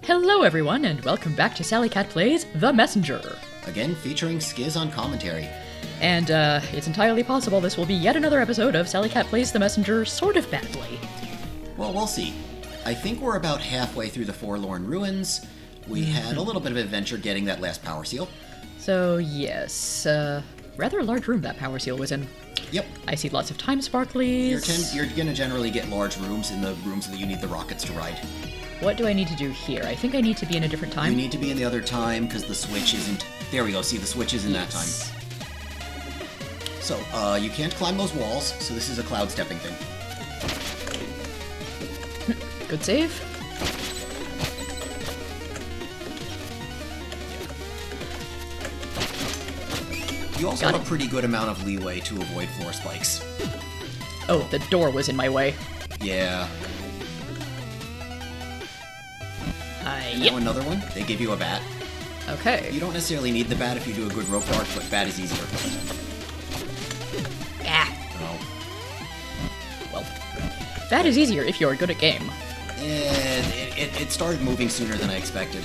Hello everyone, and welcome back to Sally Cat Plays The Messenger. Again, featuring Skiz on commentary. And, it's entirely possible this will be yet another episode of Sally Cat Plays The Messenger sort of badly. Well, we'll see. I think we're about halfway through the Forlorn Ruins. We had a little bit of adventure getting that last power seal. So, yes, rather a large room that power seal was in. Yep. I see lots of time sparklies. You're gonna generally get large rooms in the rooms that you need the rockets to ride. What do I need to do here? I think I need to be in a different time. You need to be in the other time, because the switch isn't... There we go, see, the switch is in that time. So, you can't climb those walls, so this is a cloud stepping thing. Good save. You also have a pretty good amount of leeway to avoid floor spikes. Oh, the door was in my way. Yeah. Now another one. They give you a bat. Okay. You don't necessarily need the bat if you do a good rope dart, but bat is easier. Ah. Oh. Well, that is easier if you're good at game. It started moving sooner than I expected.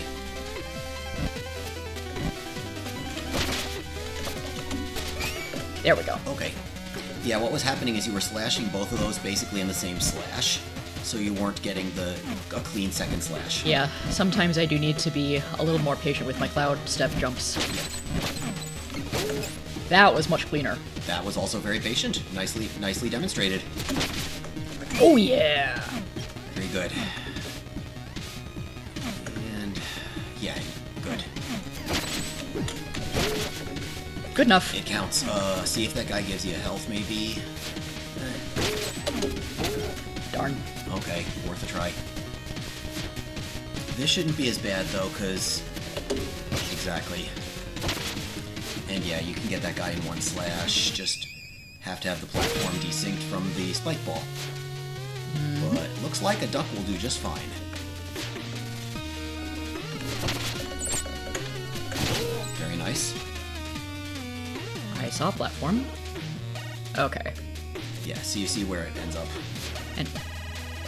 There we go. Okay. Yeah, what was happening is you were slashing both of those basically in the same slash, so you weren't getting a clean second slash. Yeah, sometimes I do need to be a little more patient with my cloud step jumps. That was much cleaner. That was also very patient. Nicely demonstrated. Oh yeah! Very good. And yeah, good. Good enough. It counts. See if that guy gives you health, maybe. Darn. Okay, worth a try. This shouldn't be as bad, though, because... Exactly. And yeah, you can get that guy in one slash, just have to have the platform desynced from the spike ball. But looks like a duck will do just fine. Very nice. I saw a platform. Okay. Yeah, so you see where it ends up. And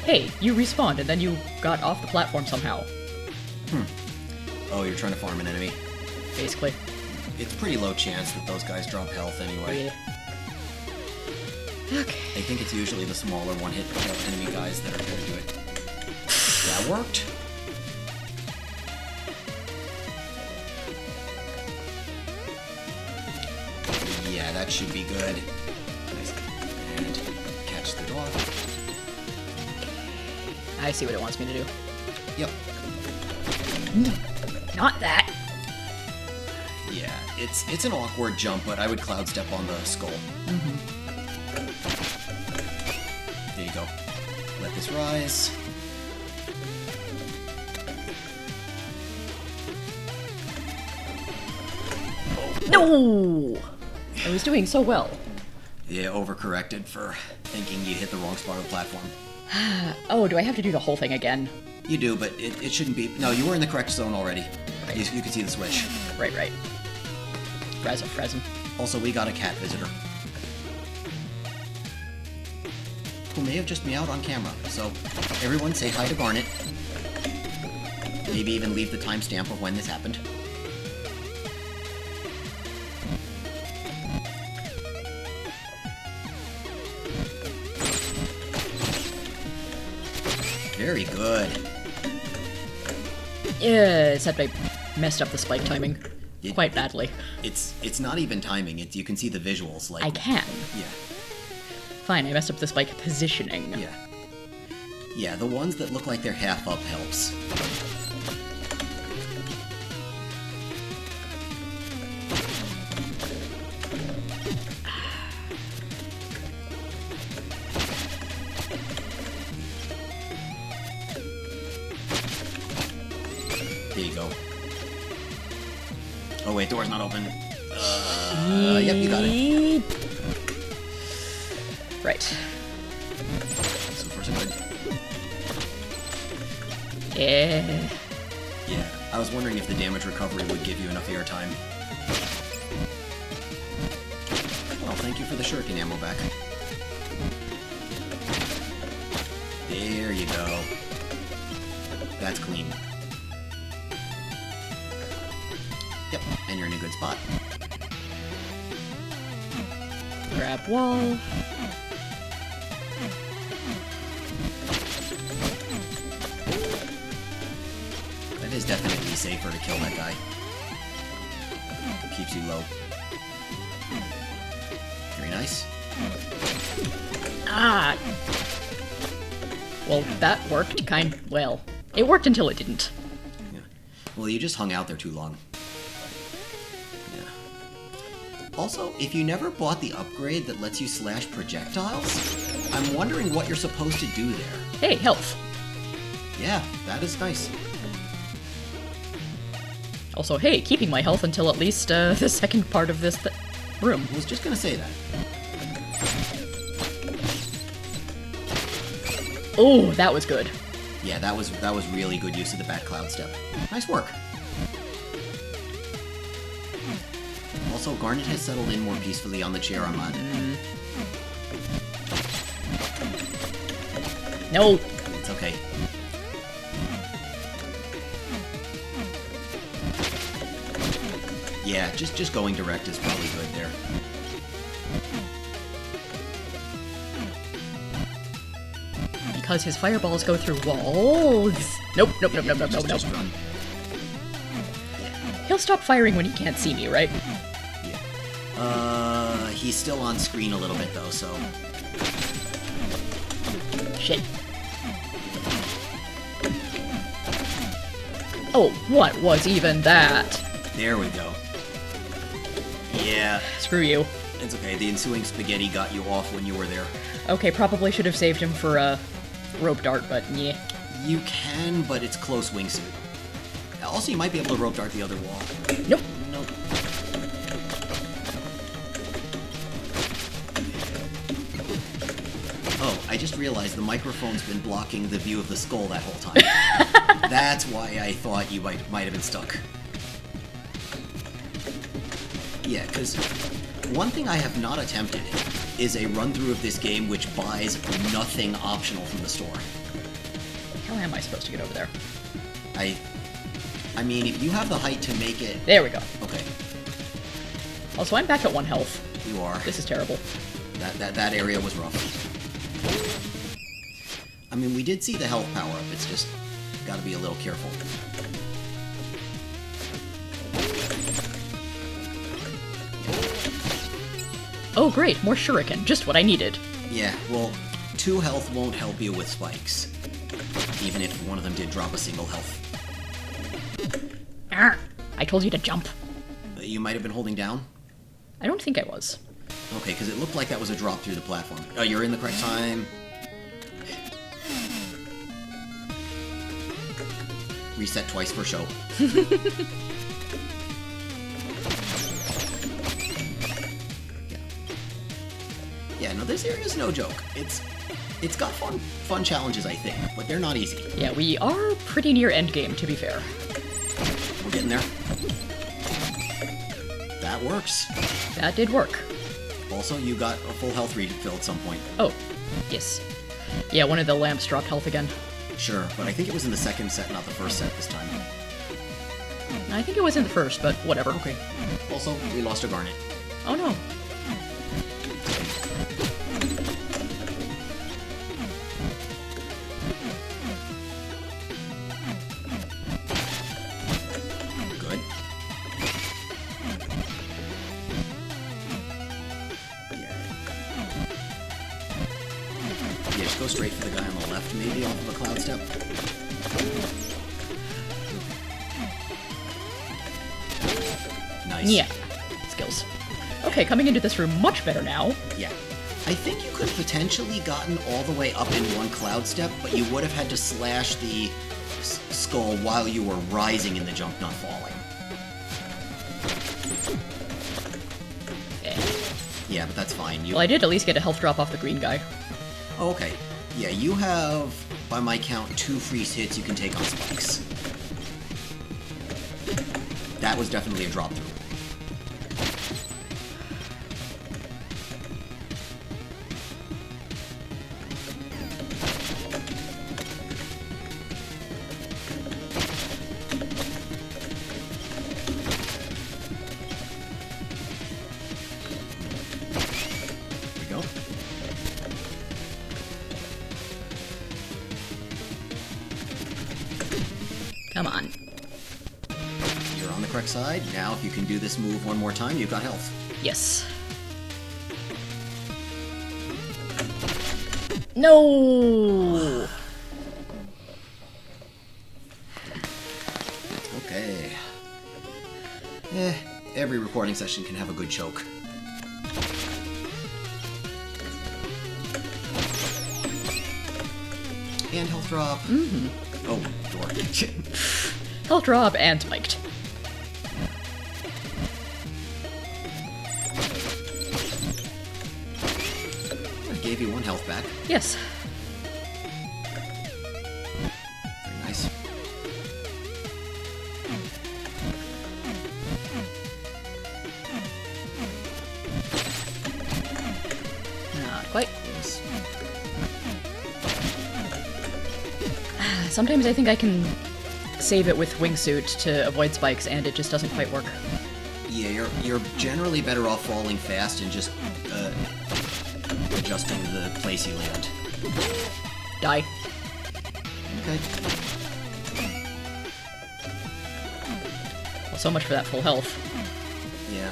hey, you respawned and then you got off the platform somehow. Oh, you're trying to farm an enemy? Basically. It's pretty low chance that those guys drop health anyway. Yeah. Okay. I think it's usually the smaller one-hit enemy guys that are going to do it. That worked. Yeah, that should be good. Nice. And catch the dog. I see what it wants me to do. Yep. Not that. Yeah, it's an awkward jump, but I would cloud step on the skull. There you go. Let this rise. No! I was doing so well. Yeah, overcorrected for thinking you hit the wrong spot of the platform. Oh, do I have to do the whole thing again? You do, but it shouldn't be... No, you were in the correct zone already. Right. You can see the switch. Right. Frezin. Also, we got a cat visitor. Who may have just meowed on camera, so everyone say hi to Garnet. Maybe even leave the timestamp of when this happened. Very good. Yeah, except I messed up the spike timing quite badly. It's not even timing. You can see the visuals. Like I can. Yeah. Fine, I messed up the spike positioning. Yeah. Yeah, the ones that look like they're half up helps. There you go. Oh wait, door's not open. Yep, you got it. Right. So far so good. Yeah. Yeah, I was wondering if the damage recovery would give you enough airtime. Well, thank you for the shuriken ammo back. There you go. That's clean. Yep, and you're in a good spot. Grab wall. It is definitely safer to kill that guy. Keeps you low. Very nice. Ah! Well, that worked well. It worked until it didn't. Yeah. Well, you just hung out there too long. Yeah. Also, if you never bought the upgrade that lets you slash projectiles, I'm wondering what you're supposed to do there. Hey, health. Yeah, that is nice. Also, hey, keeping my health until at least the second part of this room. I was just gonna say that. Oh, that was good. Yeah, that was really good use of the back cloud step. Nice work. Also, Garnet has settled in more peacefully on the chair I'm on. No. It's okay. Yeah, just going direct is probably good there. Because his fireballs go through walls. Nope. Just run. He'll stop firing when he can't see me, right? Yeah. He's still on screen a little bit though, so... Shit. Oh, what was even that? There we go. Yeah. Screw you. It's okay, the ensuing spaghetti got you off when you were there. Okay, probably should have saved him for a rope dart, but yeah. You can, but it's close wingsuit. Also, you might be able to rope dart the other wall. Nope. Nope. Oh, I just realized the microphone's been blocking the view of the skull that whole time. That's why I thought you might have been stuck. Yeah, because one thing I have not attempted is a run-through of this game which buys nothing optional from the store. How am I supposed to get over there? I mean, if you have the height to make it... There we go. Okay. Also, I'm back at 1 health. You are. This is terrible. That area was rough. I mean, we did see the health power up. It's just gotta be a little careful. Oh, great. More shuriken. Just what I needed. Yeah, well, 2 health won't help you with spikes. Even if one of them did drop a single health. Arr! I told you to jump. You might have been holding down? I don't think I was. Okay, because it looked like that was a drop through the platform. Oh, you're in the correct time. Reset twice for show. Yeah, no, this area is no joke. It's got fun challenges, I think, but they're not easy. Yeah, we are pretty near endgame, to be fair. We're getting there. That works. That did work. Also, you got a full health refill at some point. Oh, yes. Yeah, one of the lamps dropped health again. Sure, but I think it was in the second set, not the first set this time. I think it was in the first, but whatever. Okay. Also, we lost a Garnet. Oh no. Good. Yeah, just go straight for the guy on the left, maybe off of a cloud step. Nice. Yeah. Skills. Okay, coming into this room much better now. Yeah. I think you could have potentially gotten all the way up in one cloud step, but you would have had to slash the skull while you were rising in the jump, not falling. Yeah, but that's fine. Well, I did at least get a health drop off the green guy. Oh, okay. Yeah, you have, by my count, 2 freeze hits you can take on spikes. That was definitely a drop through. Come on. You're on the correct side. Now, if you can do this move one more time, you've got health. Yes. No! Okay. Every recording session can have a good choke. And health drop. Mm-hmm. Oh, door. Health drop and spiked. I gave you 1 health back. Yes. Very nice. Not quite. Close. Sometimes I think I can save it with wingsuit to avoid spikes, and it just doesn't quite work. Yeah, you're generally better off falling fast and just adjusting the place you land. Die. Okay. Well, so much for that full health. Yeah.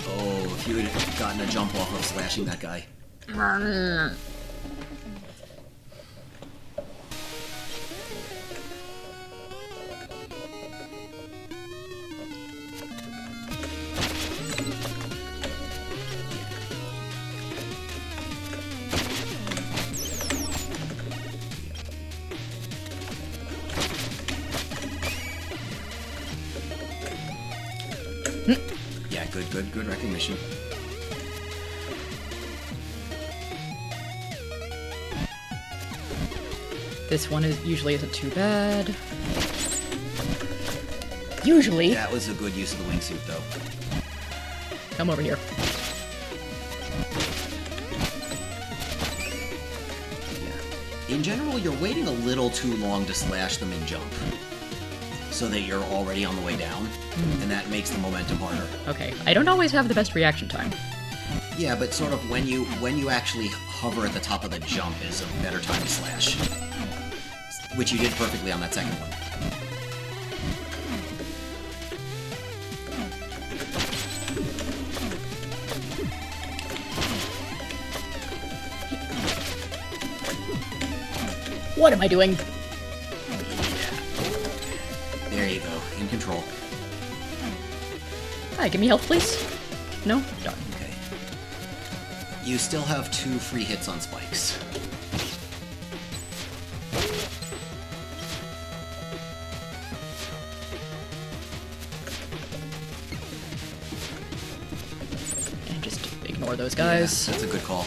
Oh, if you had gotten a jump off of slashing that guy. Yeah, good recognition. This one usually isn't too bad. Usually. That was a good use of the wingsuit, though. Come over here. Yeah. In general, you're waiting a little too long to slash them and jump, so that you're already on the way down, and that makes the momentum harder. Okay, I don't always have the best reaction time. Yeah, but sort of when you actually hover at the top of the jump is a better time to slash. Which you did perfectly on that second one. What am I doing? Yeah. There you go, in control. Hi, give me health, please. No? Darn. Okay. You still have 2 free hits on spikes. And just ignore those guys. Yeah, that's a good call.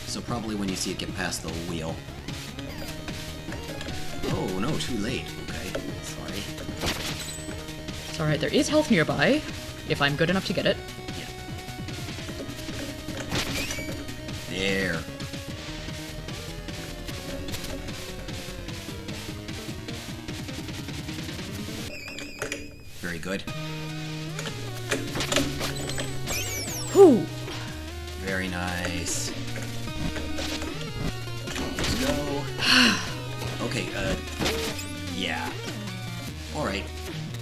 So probably when you see it get past the wheel. Oh no, too late. Okay, sorry. It's alright, there is health nearby, if I'm good enough to get it. Yeah. There. Very good. Whew! Very nice. Let's go. Okay, yeah. Alright.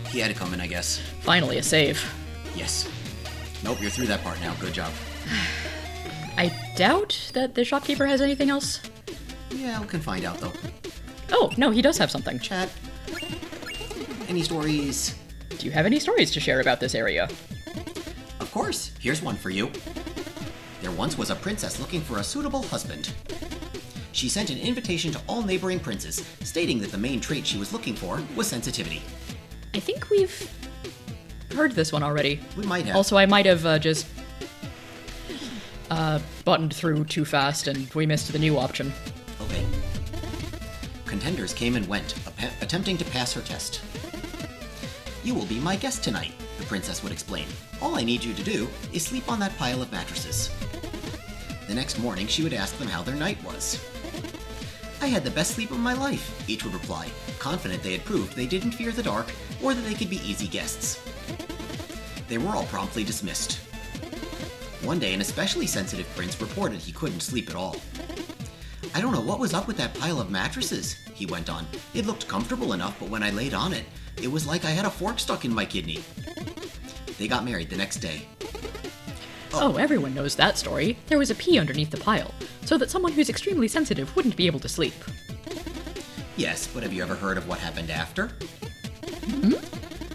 He had it coming, I guess. Finally, a save. Yes. Nope, you're through that part now. Good job. I doubt that the shopkeeper has anything else. Yeah, we can find out, though. Oh, no, he does have something. Chat. Any stories? Do you have any stories to share about this area? Of course. Here's one for you. There once was a princess looking for a suitable husband. She sent an invitation to all neighboring princes, stating that the main trait she was looking for was sensitivity. I think we've heard this one already. We might have. Also, I might have just buttoned through too fast and we missed the new option. Okay. Contenders came and went, attempting to pass her test. You will be my guest tonight, the princess would explain. All I need you to do is sleep on that pile of mattresses. The next morning, she would ask them how their night was. I had the best sleep of my life, each would reply, confident they had proved they didn't fear the dark or that they could be easy guests. They were all promptly dismissed. One day, an especially sensitive prince reported he couldn't sleep at all. "I don't know what was up with that pile of mattresses," he went on. "It looked comfortable enough, but when I laid on it, it was like I had a fork stuck in my kidney." They got married the next day. Oh, everyone knows that story. There was a pea underneath the pile, so that someone who's extremely sensitive wouldn't be able to sleep. Yes, but have you ever heard of what happened after? Hmm?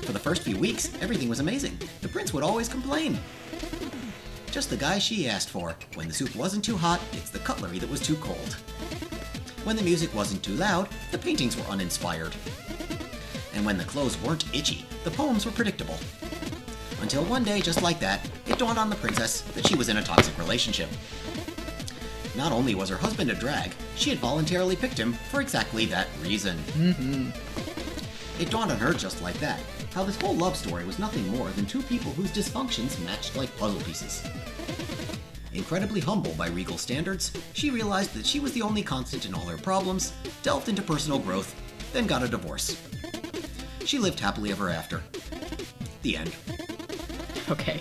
For the first few weeks, everything was amazing. The prince would always complain. Just the guy she asked for. When the soup wasn't too hot, it's the cutlery that was too cold. When the music wasn't too loud, the paintings were uninspired. And when the clothes weren't itchy, the poems were predictable. Until one day, just like that, it dawned on the princess that she was in a toxic relationship. Not only was her husband a drag, she had voluntarily picked him for exactly that reason. It dawned on her just like that, how this whole love story was nothing more than two people whose dysfunctions matched like puzzle pieces. Incredibly humble by regal standards, she realized that she was the only constant in all her problems, delved into personal growth, then got a divorce. She lived happily ever after. The end. Okay.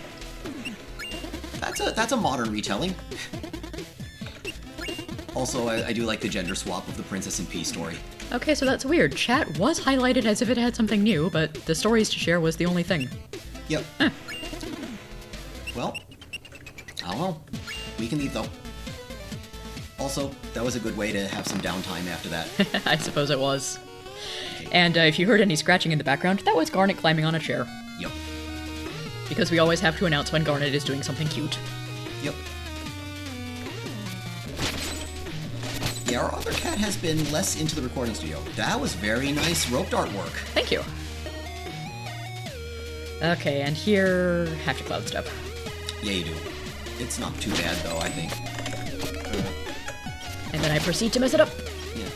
That's a modern retelling. Also, I do like the gender swap of the Princess and Pea story. Okay, so that's weird. Chat was highlighted as if it had something new, but the stories to share was the only thing. Yep. Well, I don't know. We can eat, though. Also, that was a good way to have some downtime after that. I suppose it was. And if you heard any scratching in the background, that was Garnet climbing on a chair. Yep. Because we always have to announce when Garnet is doing something cute. Yep. Yeah, our other cat has been less into the recording studio. That was very nice roped artwork. Thank you. Okay, and here, have to cloud step. Yeah, you do. It's not too bad, though, I think. And then I proceed to mess it up. Yeah.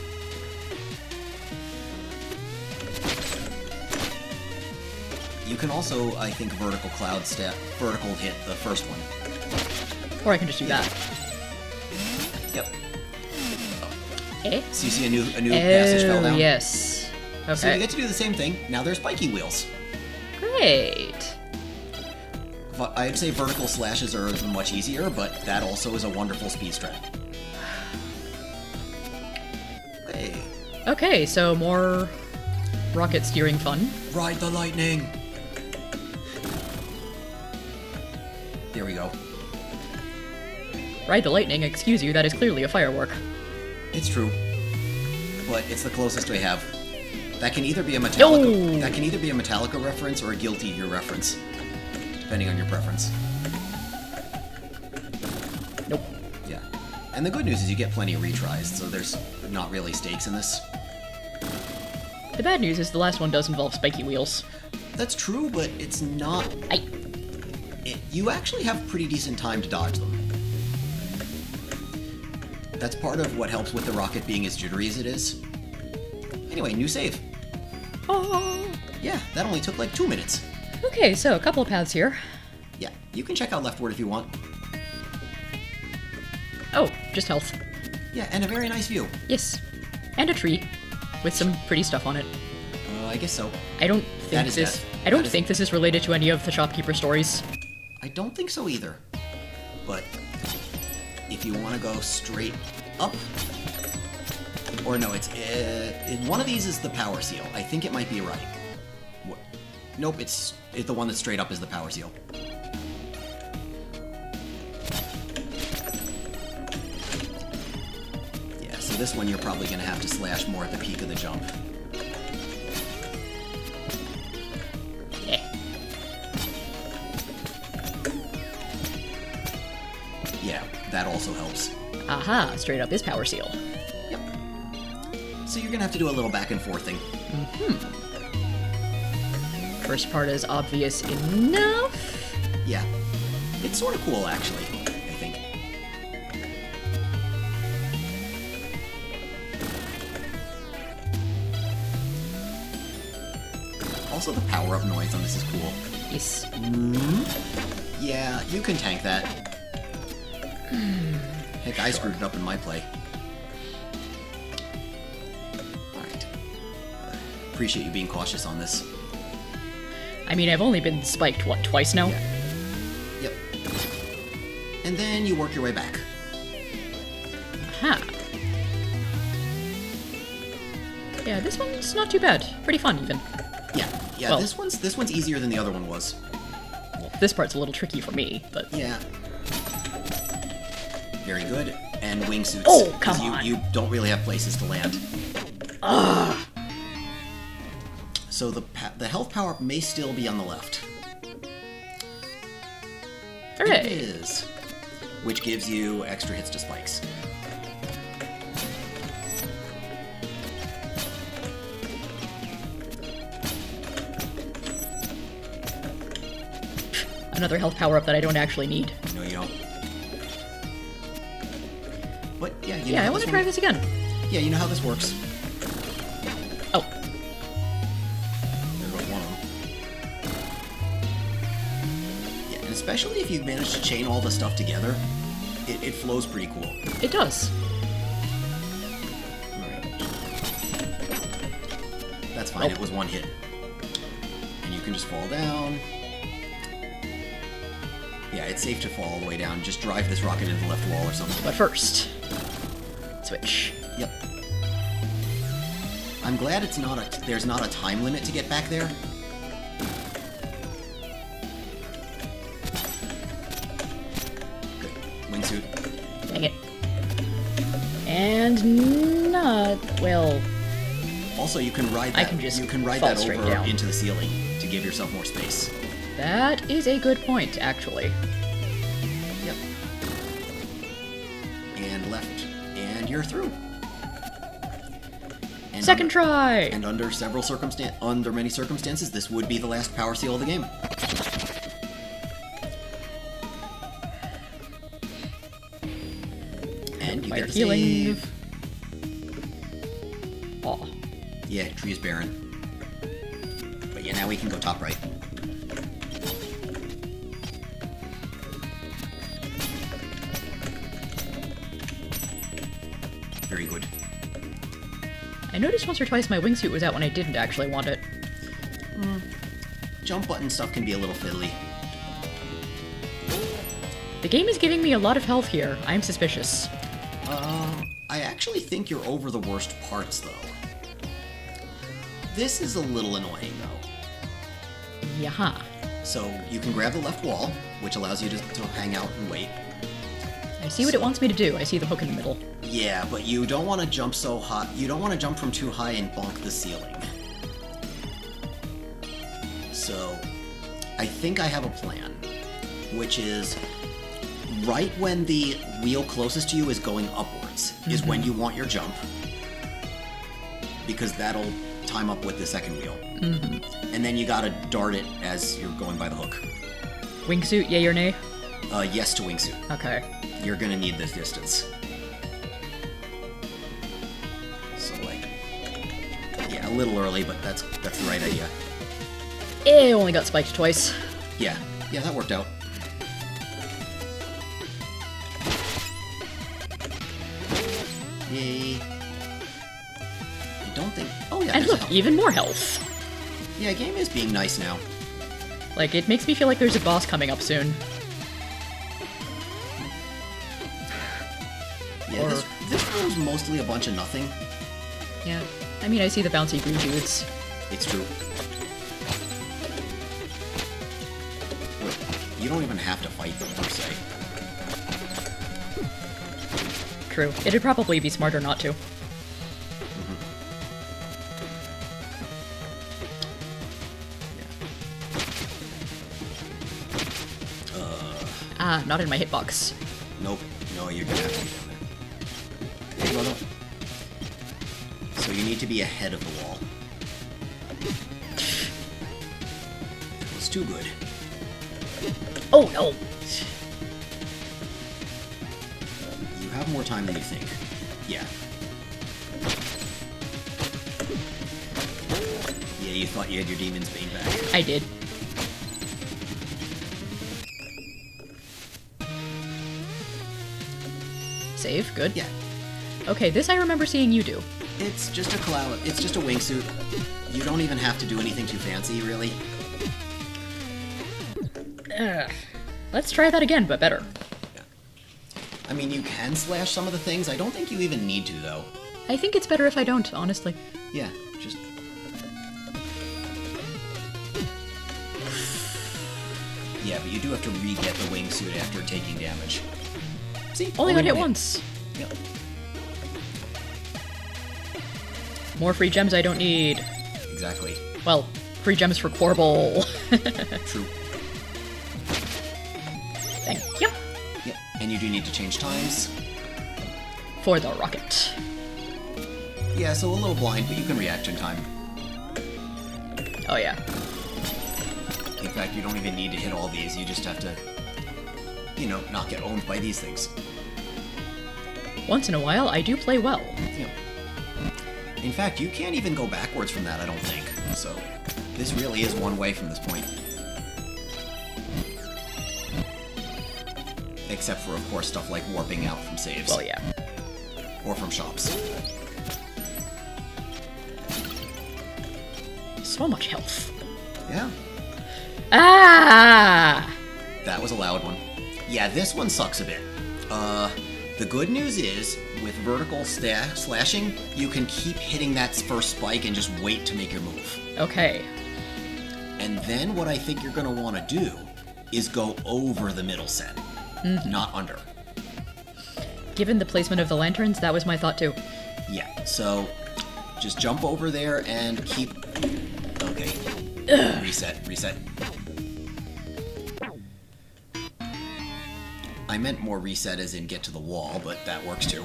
You can also, I think, vertical cloud step, vertical hit the first one. Or I can just do that. Yep. Eh? So you see a new passage fell down? Yes. Okay. So you get to do the same thing. Now there's spiky wheels. Great. I'd say vertical slashes are much easier, but that also is a wonderful speed strat. Hey. Okay, so more rocket steering fun. Ride the lightning! There we go. Ride the lightning, excuse you, that is clearly a firework. It's true. But it's the closest we have. That can either be a Metallica Yo! That can either be a Metallica reference or a Guilty Gear reference. Depending on your preference. Nope. Yeah. And the good news is you get plenty of retries, so there's not really stakes in this. The bad news is the last one does involve spiky wheels. That's true, but it's not... You actually have pretty decent time to dodge them. That's part of what helps with the rocket being as jittery as it is. Anyway, new save. Oh. Yeah, that only took like 2 minutes. Okay, so a couple of paths here. Yeah, you can check out leftward if you want. Oh, just health. Yeah, and a very nice view. Yes. And a tree. With some pretty stuff on it. I guess so. I don't think this is related to any of the shopkeeper stories. I don't think so either. But if you want to go straight up, or no, it's one of these is the power seal. I think it might be right. Nope, it's the one that's straight up is the power seal. Yeah, so this one you're probably going to have to slash more at the peak of the jump. Yeah, that also helps. Aha, straight up is power seal. Yep. So you're going to have to do a little back and forthing. First part is obvious enough. Yeah. It's sort of cool, actually, I think. Also, the power-up noise on this is cool. Yes. Yeah, you can tank that. Heck, I screwed it up in my play. Alright. Appreciate you being cautious on this. I mean, I've only been spiked, what, twice now? Yeah. Yep. and then you work your way back. Aha. Yeah, this one's not too bad. Pretty fun, even. Yeah, Well, this one's easier than the other one was. Well, this part's a little tricky for me, but... Yeah. Very good. And wingsuits. Oh, come 'cause on. You don't really have places to land. Ugh. So the health power-up may still be on the left. Hooray! It is. Which gives you extra hits to spikes. Another health power-up that I don't actually need. No, you don't. But yeah, you know Yeah, I how want to this try one- this again. Yeah, you know how this works. Oh, There goes one of them. Yeah, and especially if you manage to chain all the stuff together, it flows pretty cool. it does. Alright. That's fine, Oh. it was one hit. And you can just fall down. Yeah, it's safe to fall all the way down. Just drive this rocket into the left wall or something. But first, switch. Yep. I'm glad there's not a time limit to get back there. Good. Wingsuit. Dang it. And not... well... Also, you can ride I that. can just you can ride fall that straight over down. into the ceiling to give yourself more space. That is a good point, actually. Yep. And left, and you're through. And Second try! And under many circumstances, this would be the last power seal of the game. And you Fire get the healing. save. Aw. Yeah, tree is barren. But yeah, now we can go top right. Very good. I noticed once or twice my wingsuit was out when I didn't actually want it. Jump button stuff can be a little fiddly. The game is giving me a lot of health here. I'm suspicious. I actually think you're over the worst parts, though. This is a little annoying, though. Yaha. So, you can grab the left wall, which allows you to hang out and wait. I see what it wants me to do. I see the hook in the middle. Yeah, but you don't want to jump so high. You don't want to jump from too high and bonk the ceiling. So, I think I have a plan, which is right when the wheel closest to you is going upwards is when you want your jump, because that'll time up with the second wheel. And then you gotta dart it as you're going by the hook. Wingsuit, yay or nay? Yes to wingsuit. Okay. You're gonna need this distance. So like, yeah, a little early, but that's the right idea. It only got spiked twice. Yeah, that worked out. Yay. I don't think... Oh yeah, And there's a look, health. even more health. Yeah, game is being nice now. Like, it makes me feel like there's a boss coming up soon. Yeah, Or- this room's mostly a bunch of nothing. Yeah. I mean, I see the bouncy green dudes. It's true. Look, you don't even have to fight them, per se. True. It'd probably be smarter not to. Ah, not in my hitbox. Nope. No, you're gonna have to be down there. Hey, no. So you need to be ahead of the wall. That was too good. Oh no! You have more time than you think. Yeah. Yeah, you thought you had your Demon's Bane back. I did. Save, good. Yeah. Okay, this I remember seeing you do. It's just a cloud. It's just a wingsuit. You don't even have to do anything too fancy, really. Ugh. Let's try that again, but better. I mean, you can slash some of the things. I don't think you even need to, though. I think it's better if I don't, honestly. Yeah, just... Yeah, but you do have to re-get the wingsuit after taking damage. See? Only got hit one once. Yep. More free gems I don't need. Exactly. Well, free gems for Corbel. True. Thank you. Yep, and you do need to change times. For the rocket. Yeah, so a little blind, but you can react in time. Oh yeah. In fact, you don't even need to hit all these, you just have to, you know, not get owned by these things. Once in a while, I do play well. Yep. In fact, you can't even go backwards from that, I don't think. So, this really is one way from this point. Except for, of course, stuff like warping out from saves. Well, yeah. Or from shops. So much health. Yeah. Ah! That was a loud one. Yeah, this one sucks a bit. The good news is, with vertical slashing, you can keep hitting that first spike and just wait to make your move. Okay. And then what I think you're going to want to do is go over the middle set, not under. Given the placement of the lanterns, that was my thought too. Yeah, so just jump over there and keep... Okay. Ugh. Reset. I meant more reset as in get to the wall, but that works too.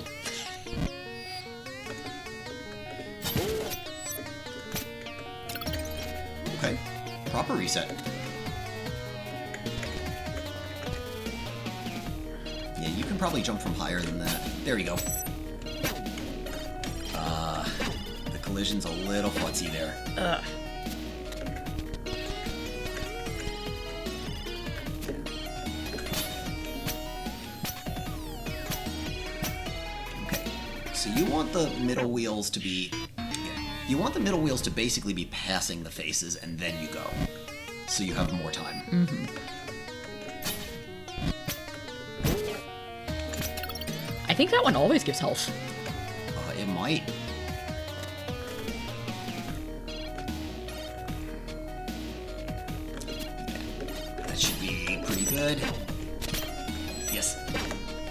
Okay, proper reset. Yeah, you can probably jump from higher than that. There you go. The collision's a little futzy there. Ugh. So you want the middle wheels to be... You want the middle wheels to basically be passing the faces, and then you go. So you have more time. Mm-hmm. I think that one always gives health. It might. Yeah, that should be pretty good. Yes.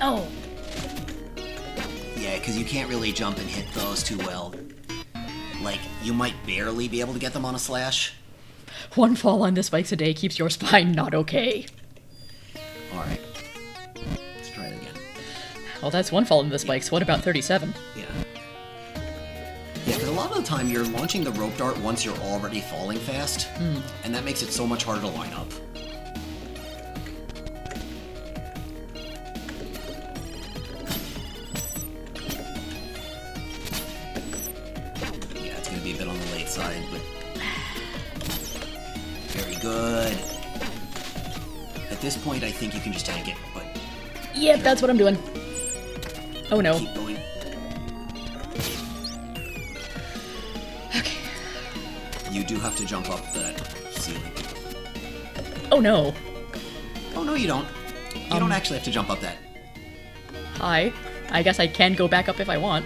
Oh. Yeah, because you can't really jump and hit those too well. Like, you might barely be able to get them on a slash. One fall on the spikes a day keeps your spine not okay. Alright. Let's try it again. Well, that's one fall on the spikes. What about 37? Yeah. Yeah, because a lot of the time you're launching the rope dart once you're already falling fast, and that makes it so much harder to line up. Yeah, it's going to be a bit on the late side, but... Very good. At this point, I think you can just tank it, but... Yep, that's what I'm doing. Oh no. Keep going. Okay. You do have to jump up that ceiling. Oh no. Oh, no, you don't. You don't actually have to jump up that. Hi. I guess I can go back up if I want.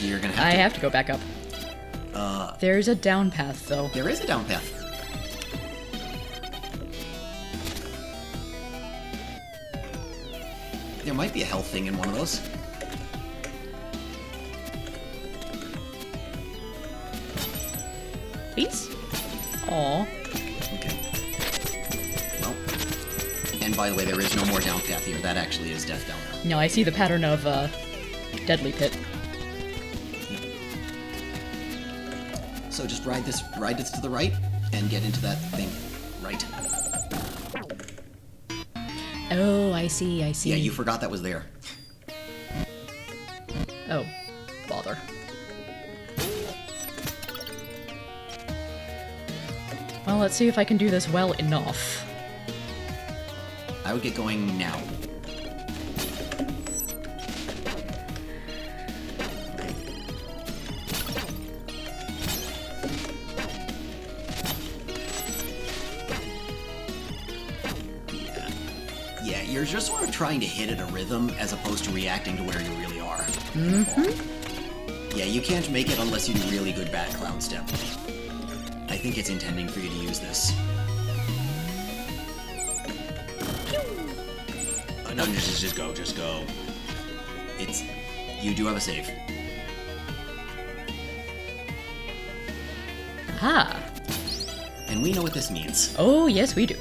You're going to have I to... have to go back up. There's a down path, though. There is a down path. There might be a health thing in one of those. Please? Aw. Okay. Well. And by the way, there is no more down path here. That actually is death down there. No, I see the pattern of, Deadly Pit. So just ride this to the right, and get into that thing. Right. Oh, I see. Yeah, you forgot that was there. Oh, bother. Well, let's see if I can do this well enough. I would get going now. you're just sort of trying to hit at a rhythm as opposed to reacting to where you really are. Yeah, you can't make it unless you do really good bat cloud step. I think it's intending for you to use this. No, just go, just go. You do have a save. Ah. And we know what this means. Oh, yes, we do.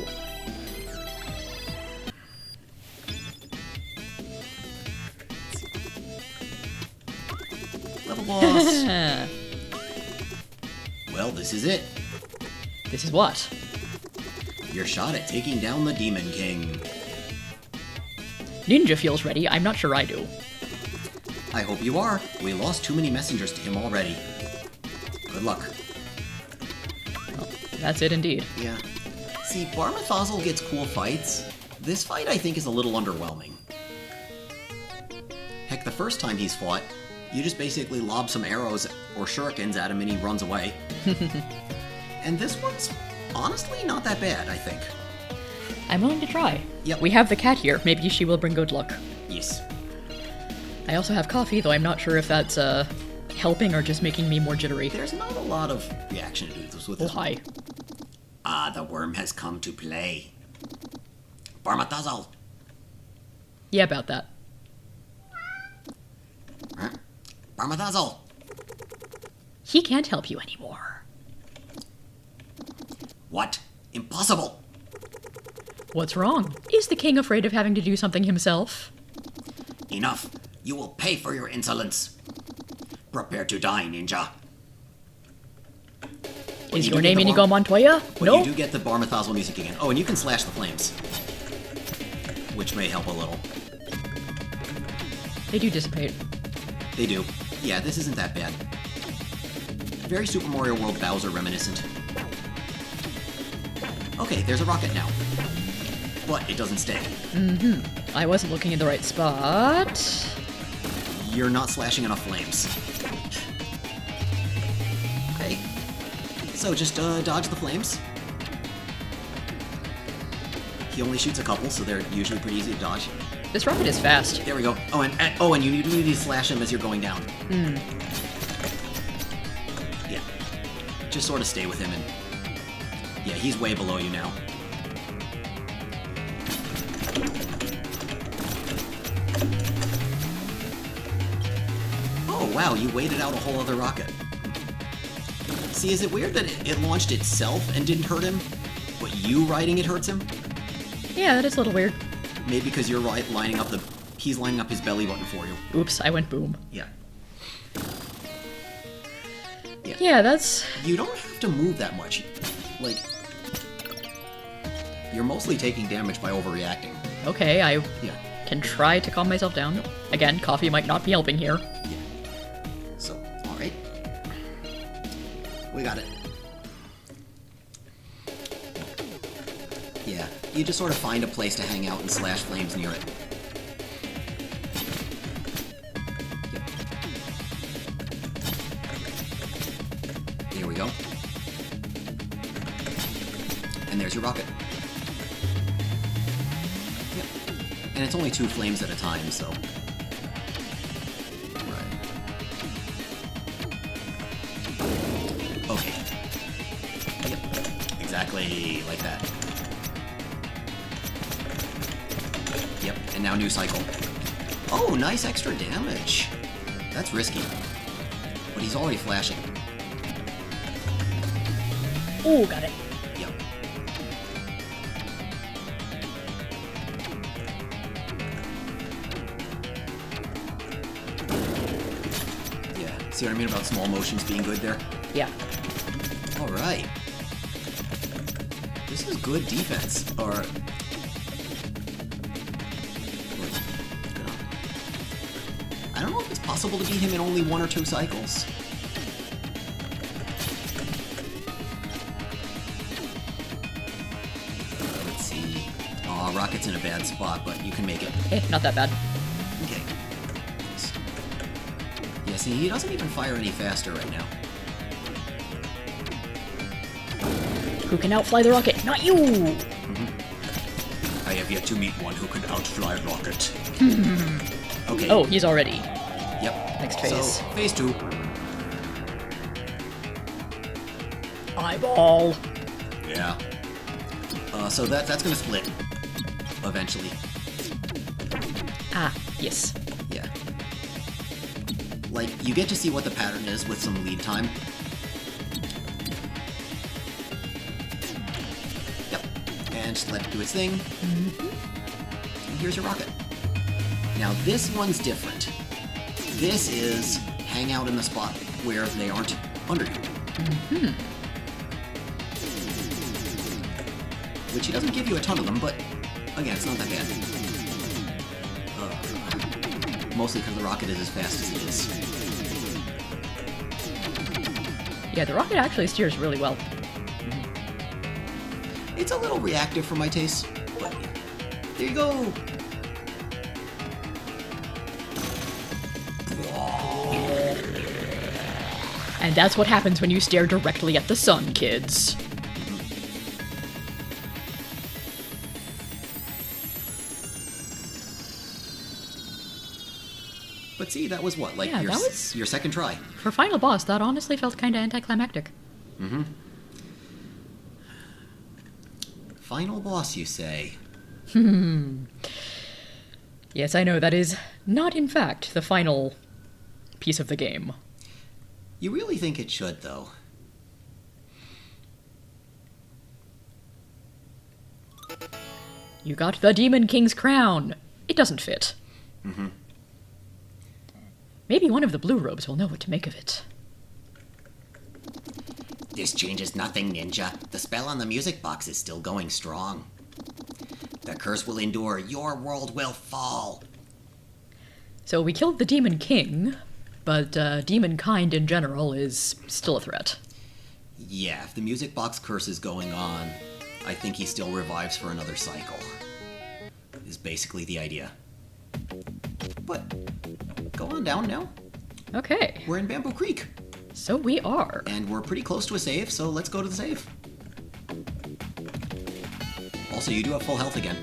Level boss. Well, this is it. This is what? Your shot at taking down the Demon King. Ninja feels ready. I'm not sure I do. I hope you are. We lost too many messengers to him already. Good luck. Well, that's it indeed. Yeah. See, Barmathazel gets cool fights. This fight, I think, is a little underwhelming. Heck, the first time he's fought, you just basically lob some arrows or shurikens at him and he runs away. And this one's honestly not that bad, I think. I'm willing to try. Yep. We have the cat here. Maybe she will bring good luck. Yes. I also have coffee, though I'm not sure if that's helping or just making me more jittery. There's not a lot of reaction to this with Oh, this one. hi. Ah, the worm has come to play. Barmathazel. Yeah, about that. Huh? Barmathazel. He can't help you anymore. What? Impossible. What's wrong? Is the king afraid of having to do something himself? Enough. You will pay for your insolence. Prepare to die, ninja. Is your name Inigo Montoya? But No? you do get the Barmathazel music again. Oh, and you can slash the flames. Which may help a little. They do dissipate. They do. Yeah, this isn't that bad. Very Super Mario World Bowser reminiscent. Okay, there's a rocket now. But it doesn't stay. I wasn't looking in the right spot. You're not slashing enough flames. Okay. So just dodge the flames. He only shoots a couple, so they're usually pretty easy to dodge. This rocket is fast. There we go. Oh, and you do need to slash him as you're going down. Yeah. Just sort of stay with him and... Yeah, he's way below you now. Oh, wow, you waited out a whole other rocket. See, is it weird that it launched itself and didn't hurt him, but you riding it hurts him? Yeah, that is a little weird. Maybe because you're lining up he's lining up his belly button for you. Oops, I went boom. Yeah. Yeah, that's... You don't have to move that much. Like, you're mostly taking damage by overreacting. Okay, I Yeah. can try to calm myself down. Again, coffee might not be helping here. Yeah. So, alright. We got it. Yeah, you just sort of find a place to hang out and slash flames near it. Yep. There we go. And there's your rocket. Yep. And it's only 2 flames at a time, so... Right. Okay. Yep. Exactly like that. Yep, and now new cycle. Oh, nice extra damage. That's risky. But he's already flashing. Oh, got it. Yep. Yeah, see what I mean about small motions being good there? Yeah. Alright. This is good defense. Or... I don't know if it's possible to beat him in only 1 or 2 cycles. Let's see. Aw, Rocket's in a bad spot, but you can make it. Not that bad. Okay. Yeah, see, he doesn't even fire any faster right now. Who can outfly the rocket? Not you! I have yet to meet one who can outfly Rocket. Okay. Oh, he's already. Yep. Next phase. So, phase 2. Eyeball. Yeah. So that's gonna split. Eventually. Ah, yes. Yeah. Like, you get to see what the pattern is with some lead time. Yep. And just let it do its thing. And here's your rocket. Now, this one's different. This is hang out in the spot where they aren't under you. Which he doesn't give you a ton of them, but again, it's not that bad. Mostly because the rocket is as fast as it is. Yeah, the rocket actually steers really well. It's a little reactive for my taste, but yeah. There you go! And that's what happens when you stare directly at the sun, kids. But see, that was what, like Yeah, your, that was- your second try. For final boss, that honestly felt kinda anticlimactic. Final boss, you say? Yes, I know, that is not in fact the final piece of the game. You really think it should, though? You got the Demon King's crown. It doesn't fit. Maybe one of the blue robes will know what to make of it. This changes nothing, Ninja. The spell on the music box is still going strong. The curse will endure. Your world will fall. So we killed the Demon King, but demon kind in general is still a threat. Yeah, if the music box curse is going on, I think he still revives for another cycle. Is basically the idea. But go on down now. Okay, We're in Bamboo Creek. so we are. And we're pretty close to a save, so let's go to the save. Also, you do have full health again.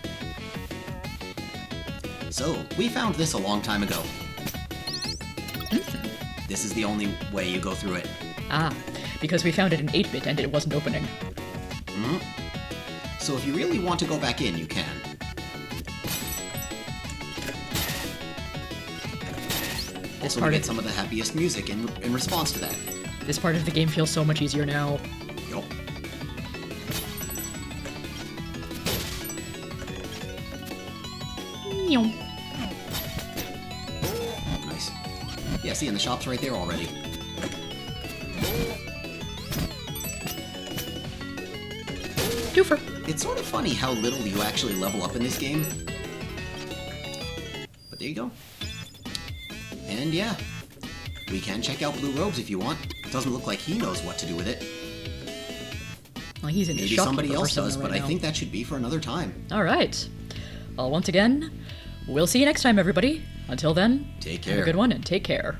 So, we found this a long time ago. This is the only way you go through it. Ah, because we found it in 8-bit and it wasn't opening. So if you really want to go back in, you can. This Also, we part get of some of the happiest music in response to that. this part of the game feels so much easier now. Yup. Nice. Yeah, see, and the shop's right there already. Doofer. It's sort of funny how little you actually level up in this game. But there you go. And yeah, we can check out Blue Robes if you want. It doesn't look like he knows what to do with it. Well, he's in Maybe shopkeeper somebody else persona does, but right I now. think that should be for another time. All right. Well, once again, we'll see you next time, everybody. Until then, Take have care. a good one and take care.